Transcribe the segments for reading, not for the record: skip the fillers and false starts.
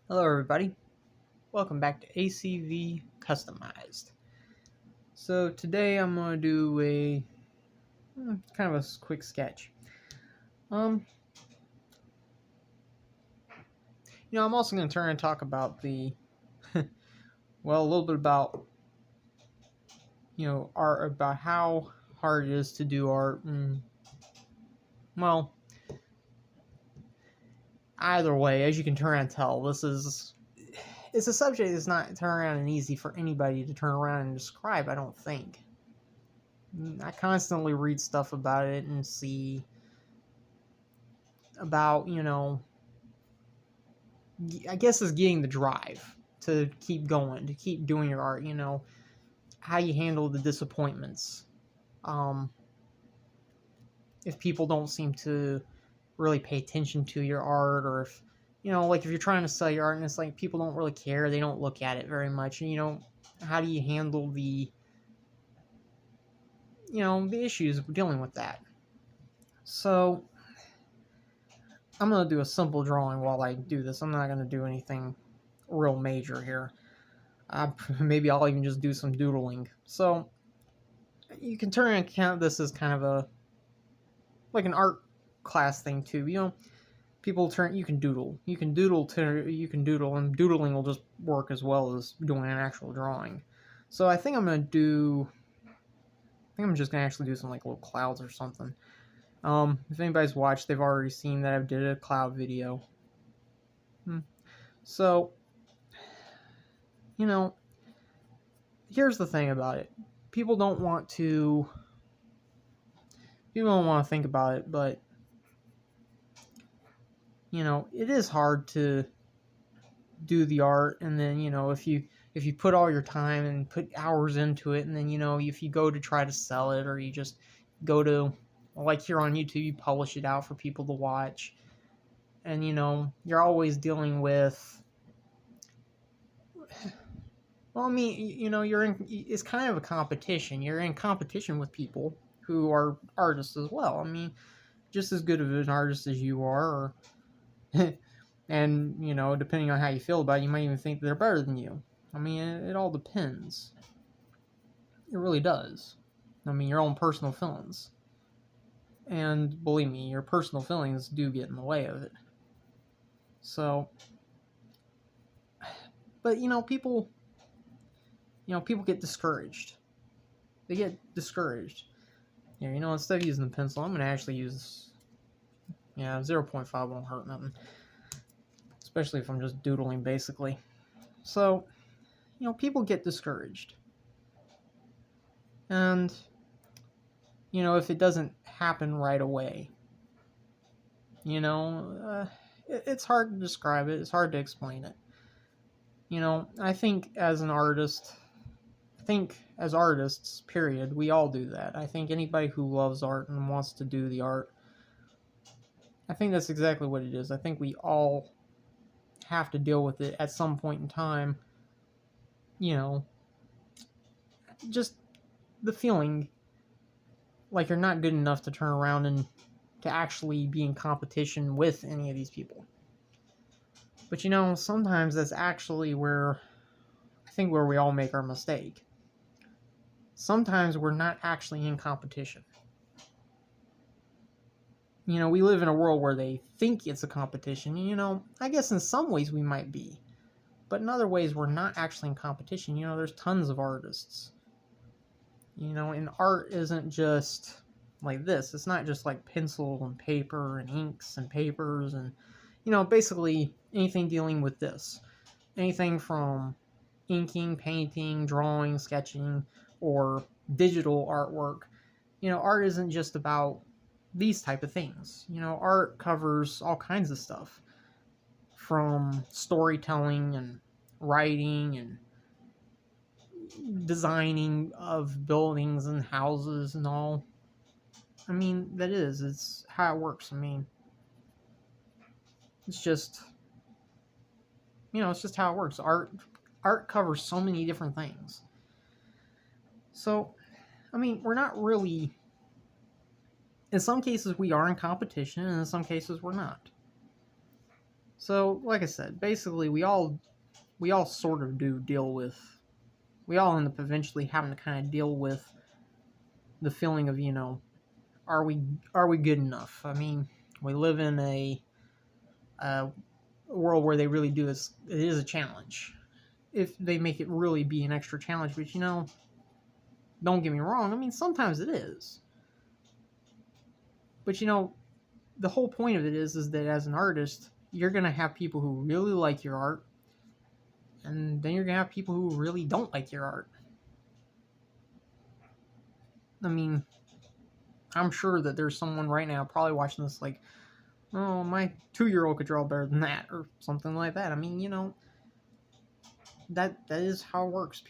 Hello everybody, welcome back to ACV Customized. So today I'm going to do a kind of a quick sketch. I'm also going to turn and talk about the, well, a little bit about, art, about how hard it is to do art, and, well, either way, as you can turn and tell, it's a subject that's not turn around and easy for anybody to turn around and describe, I don't think. I constantly read stuff about it and see about, I guess is getting the drive to keep going, to keep doing your art, how you handle the disappointments. If people don't seem to really pay attention to your art, or if, like if you're trying to sell your art and it's like people don't really care, they don't look at it very much, and, how do you handle the issues of dealing with that? So I'm going to do a simple drawing while I do this. I'm not going to do anything real major here. Maybe I'll even just do some doodling. So you can turn and count this as kind of like an art class thing too. You can doodle, and doodling will just work as well as doing an actual drawing. So I think I'm just gonna actually do some like little clouds or something. If anybody's watched, they've already seen that I did a cloud video. So, here's the thing about it. People don't want to think about it, but it is hard to do the art, and then if you put all your time and put hours into it, and then if you go to try to sell it, or you just go to, like here on YouTube, you publish it out for people to watch, and you're always dealing with, well, I mean, it's kind of a competition. You're in competition with people who are artists as well. I mean, just as good of an artist as you are, or and depending on how you feel about it, you might even think they're better than you. I mean, it all depends. It really does. I mean, your own personal feelings, and believe me, your personal feelings do get in the way of it. So, but people get discouraged. They get discouraged. Here, instead of using the pencil, I'm gonna actually use 0.5 won't hurt nothing, especially if I'm just doodling basically. So, people get discouraged, and if it doesn't happen right away, it's hard to describe it. It's hard to explain it. I think as artists, period, we all do that. I think anybody who loves art and wants to do the art, I think that's exactly what it is. I think we all have to deal with it at some point in time. Just the feeling like you're not good enough to turn around and to actually be in competition with any of these people. But sometimes that's actually where we all make our mistake. Sometimes we're not actually in competition. We live in a world where they think it's a competition. I guess in some ways we might be. But in other ways we're not actually in competition. There's tons of artists. And art isn't just like this. It's not just like pencil and paper and inks and papers and, basically anything dealing with this. Anything from inking, painting, drawing, sketching, or digital artwork. Art isn't just about these type of things. Art covers all kinds of stuff, from storytelling and writing and designing of buildings and houses and all. I mean, it's how it works. I mean, it's just how it works. Art covers so many different things. So, I mean, we're not really, in some cases we are in competition, and in some cases we're not. So, like I said, basically we all sort of do deal with, we all end up eventually having to kind of deal with the feeling of, are we good enough? I mean, we live in a world where they really do it is a challenge. If they make it really be an extra challenge, but don't get me wrong, I mean, sometimes it is. But the whole point of it is that as an artist, you're going to have people who really like your art, and then you're going to have people who really don't like your art. I mean, I'm sure that there's someone right now probably watching this like, oh, my 2-year-old could draw better than that, or something like that. I mean, that is how it works.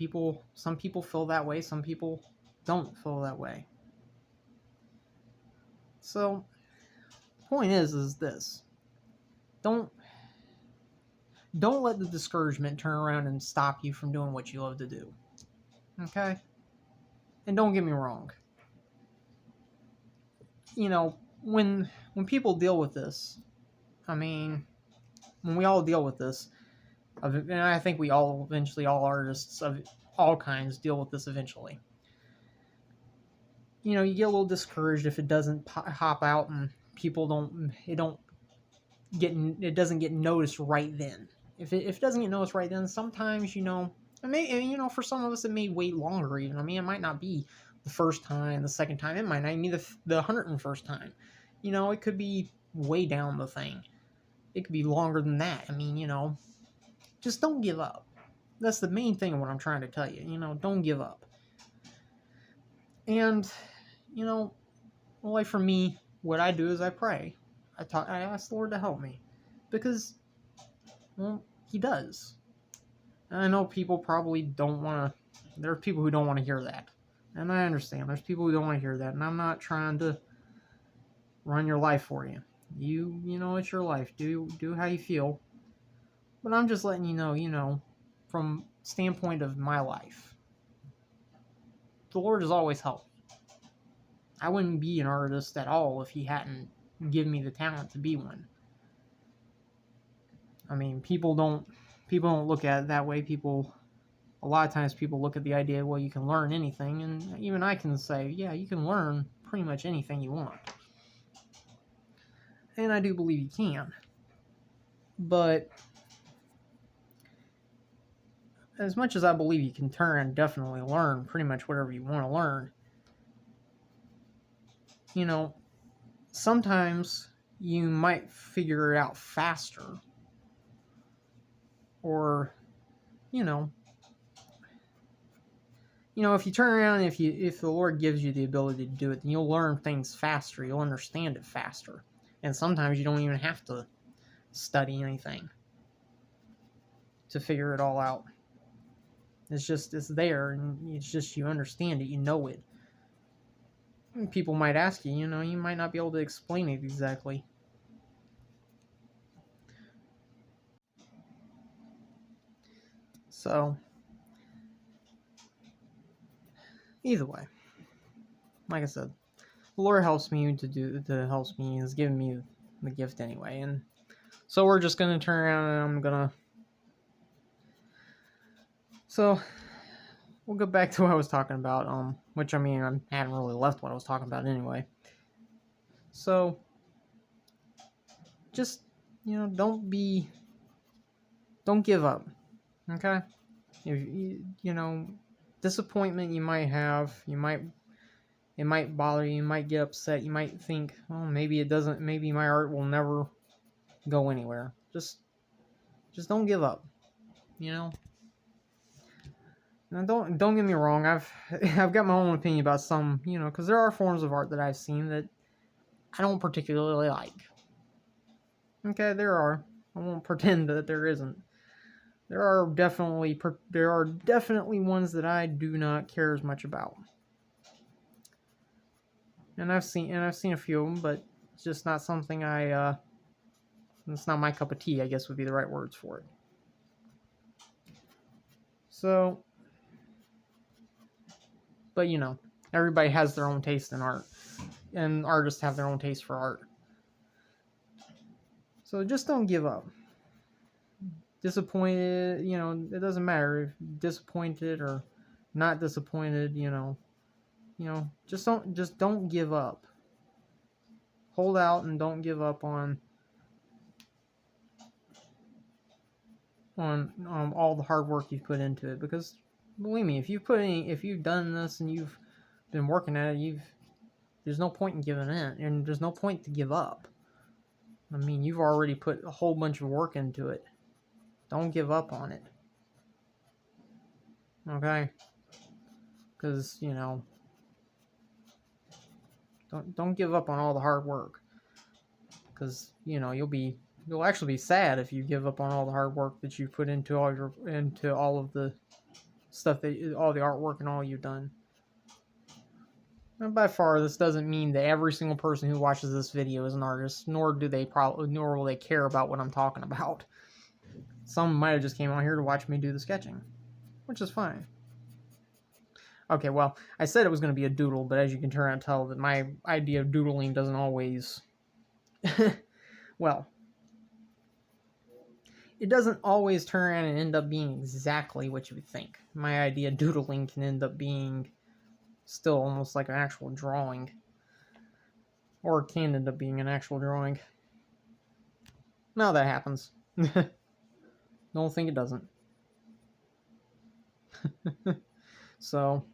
Some people feel that way, some people don't feel that way. So, point is this. Don't let the discouragement turn around and stop you from doing what you love to do. Okay? And don't get me wrong. When people deal with this, I mean, when we all deal with this, and I think we all eventually, all artists of all kinds deal with this eventually. You get a little discouraged if it doesn't hop out and it doesn't get noticed right then. If it doesn't get noticed right then, sometimes, for some of us it may wait longer even. I mean, it might not be the first time, the second time. It might not be the 101st time. It could be way down the thing. It could be longer than that. I mean, just don't give up. That's the main thing of what I'm trying to tell you. Don't give up. And, like for me, what I do is I pray. I ask the Lord to help me. Because, well, He does. And I know people probably don't want to, there are people who don't want to hear that. And I understand. There's people who don't want to hear that. And I'm not trying to run your life for you. It's your life. Do how you feel. But I'm just letting you know, from standpoint of my life, the Lord has always helped me. I wouldn't be an artist at all if He hadn't given me the talent to be one. I mean, people don't look at it that way. A lot of times people look at the idea, well, you can learn anything, and even I can say, yeah, you can learn pretty much anything you want. And I do believe you can. But as much as I believe you can turn and definitely learn pretty much whatever you want to learn, sometimes you might figure it out faster. Or, if you turn around, if the Lord gives you the ability to do it, then you'll learn things faster. You'll understand it faster. And sometimes you don't even have to study anything to figure it all out. It's there, and it's just you understand it, you know it. And people might ask you, you might not be able to explain it exactly. So, either way, like I said, the Lord helps me helps me, has given me the gift anyway, and so we're just gonna turn around and so we'll go back to what I was talking about, which I mean, I hadn't really left what I was talking about anyway. So, just, don't give up, okay? If disappointment you might have, it might bother you, you might get upset, you might think, oh, maybe my art will never go anywhere. Just don't give up, Now, don't get me wrong. I've got my own opinion about some, because there are forms of art that I've seen that I don't particularly like. Okay, there are. I won't pretend that there isn't. There are definitely ones that I do not care as much about. And I've seen a few of them, but it's just not something it's not my cup of tea, I guess would be the right words for it. So, but everybody has their own taste in art, and artists have their own taste for art. So just don't give up. disappointed, it doesn't matter if disappointed or not disappointed, just don't give up. Hold out and don't give up on all the hard work you've put into it, because believe me, if you've done this and you've been working at it, there's no point in giving in, and there's no point to give up. I mean, you've already put a whole bunch of work into it. Don't give up on it. Okay? Because, don't give up on all the hard work. Because, you'll actually be sad if you give up on all the hard work that you put into all of the stuff, all the artwork and all you've done. And by far, this doesn't mean that every single person who watches this video is an artist, nor will they care about what I'm talking about. Some might have just came out here to watch me do the sketching, which is fine. Okay, well, I said it was going to be a doodle, but as you can turn out tell that my idea of doodling doesn't always... well, it doesn't always turn around and end up being exactly what you would think. My idea of doodling can end up being still almost like an actual drawing. Or it can end up being an actual drawing. No, that happens. Don't think it doesn't. So,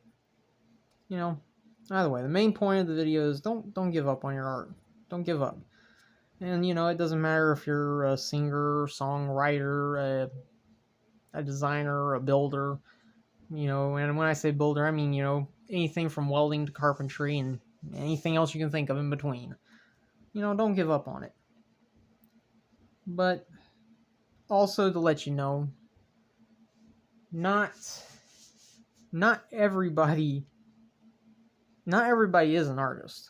either way, the main point of the video is don't give up on your art. Don't give up. And, it doesn't matter if you're a singer, songwriter, a designer, a builder, and when I say builder, I mean, anything from welding to carpentry and anything else you can think of in between. Don't give up on it. But also to let you know, not everybody is an artist.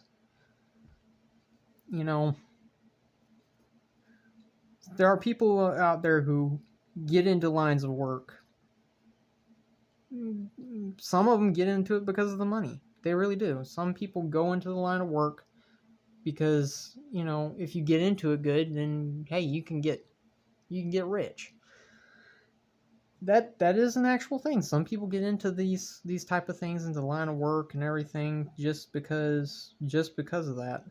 There are people out there who get into lines of work. Some of them get into it because of the money. They really do. Some people go into the line of work because, if you get into it good, then hey, you can get rich. That is an actual thing. Some people get into these type of things, into the line of work and everything, just because of that.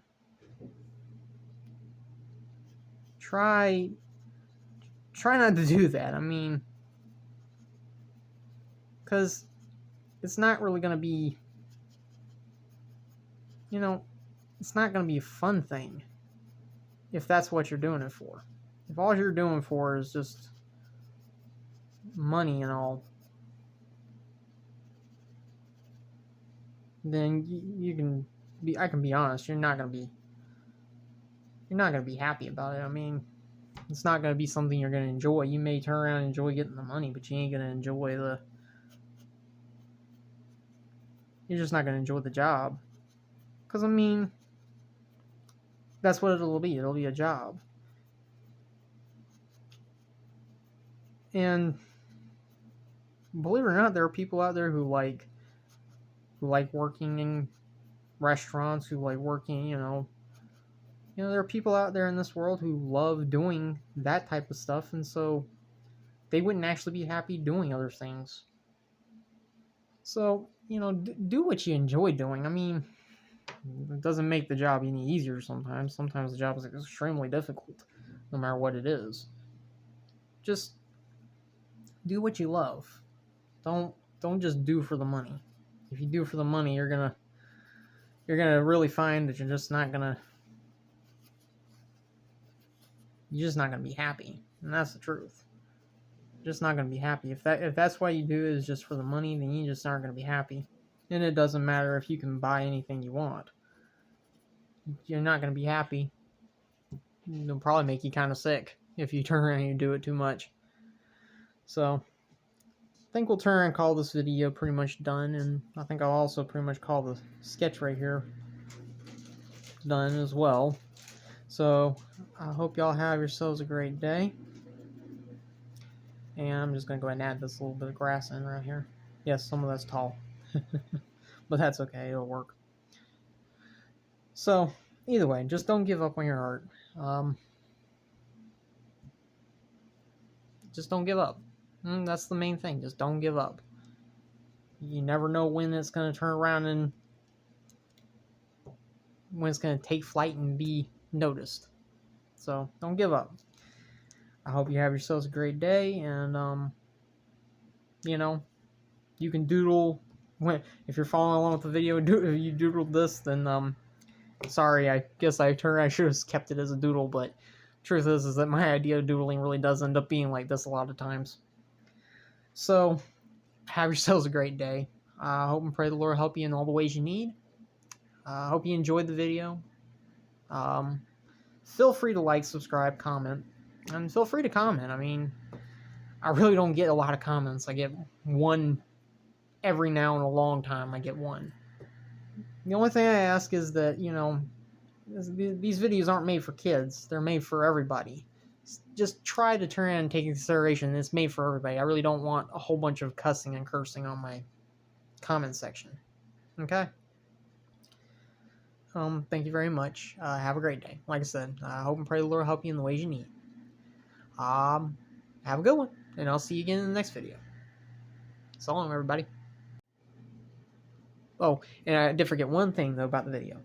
Try not to do that. I mean, because it's not really going to be, it's not going to be a fun thing if that's what you're doing it for. If all you're doing for is just money and all, then I can be honest, you're not going to be happy about it. I mean, it's not going to be something you're going to enjoy. You may turn around and enjoy getting the money, but you ain't going to enjoy you're just not going to enjoy the job. Because, I mean, that's what it'll be. It'll be a job. And believe it or not, there are people out there who like working in restaurants, who like working, there are people out there in this world who love doing that type of stuff, and so they wouldn't actually be happy doing other things. So, do what you enjoy doing. I mean, it doesn't make the job any easier sometimes. Sometimes the job is extremely difficult, no matter what it is. Just do what you love. Don't just do for the money. If you do for the money, you're gonna really find that you're just not gonna be happy, and that's the truth. You're just not gonna be happy. If that's why you do it is just for the money, then you just aren't gonna be happy. And it doesn't matter if you can buy anything you want. You're not gonna be happy. It'll probably make you kind of sick if you turn around and you do it too much. So, I think we'll turn around and call this video pretty much done, and I think I'll also pretty much call the sketch right here done as well. So, I hope y'all have yourselves a great day. And I'm just going to go ahead and add this little bit of grass in right here. Yes, some of that's tall. But that's okay, it'll work. So, either way, just don't give up on your art. just don't give up. That's the main thing. Just don't give up. You never know when it's going to turn around and when it's going to take flight and be noticed. So don't give up. I hope you have yourselves a great day, and you know, you can doodle. If you're following along with the video, if you doodled this, then sorry. I guess I should have kept it as a doodle, but truth is that my idea of doodling really does end up being like this a lot of times. So have yourselves a great day. I hope and pray the Lord help you in all the ways you need. I hope you enjoyed the video. Feel free to like, subscribe, comment, and feel free to comment. I mean, I really don't get a lot of comments. I get one every now in a long time. I get one. The only thing I ask is that, you know, these videos aren't made for kids. They're made for everybody. Just try to turn and take into consideration it's made for everybody. I really don't want a whole bunch of cussing and cursing on my comment section. Okay? Thank you very much. Have a great day. Like I said, I hope and pray the Lord help you in the ways you need. Have a good one, and I'll see you again in the next video. So long, everybody. Oh, and I did forget one thing, though, about the video.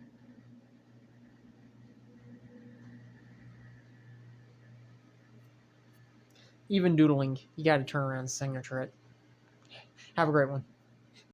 Even doodling, you gotta turn around and signature it. Have a great one.